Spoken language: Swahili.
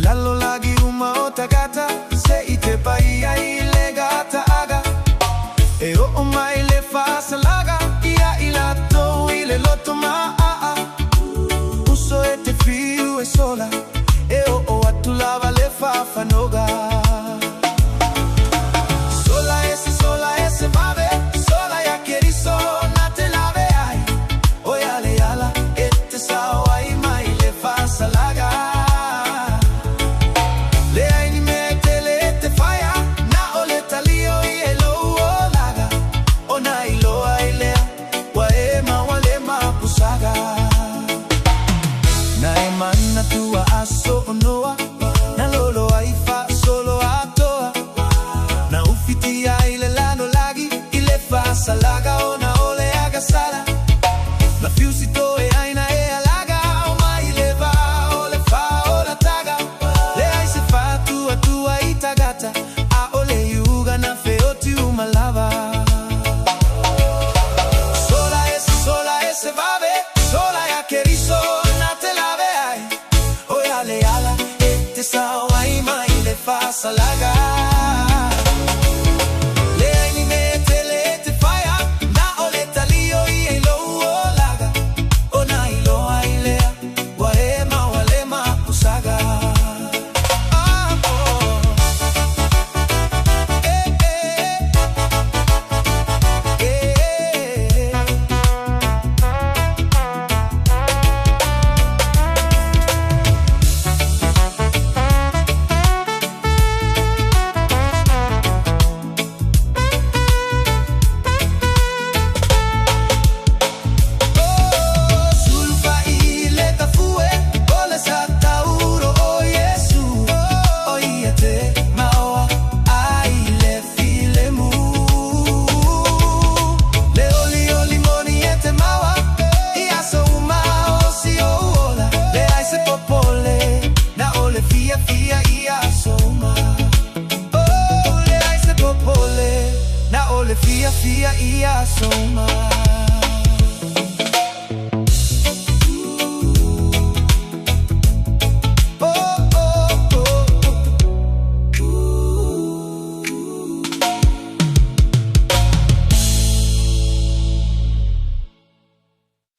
Talo lagi uma otagata, se ite paia ile gata aga. E o mai le fa salaga, ia ilato ile loto ma a. Uso e te fiu e sola, e o atulava le fa fanoga. Sola ese vave, sola ya queriso na te lave ai. Oyale yala, ete sao ai mai le fa salaga. Le ai ni mete le te faya, na ole talio i elo olaga. Ona ilo ai lea, waema walema pusaga. Na emana tua aso onoa, na lolo ai fa solo atoa. Na ufiti ai le lano lagi, ile fa salaga ona ole agasala. Na fiusito e aina e alaga, o mai le va ole fa ola taga. Le ai se fa tua itagata, a ole yuga na feoti umalava. Sola ese vave, sola ya queriso na te lave ai. Oyale ala, ete sao ai mai le fa salaga. Fia ia soma.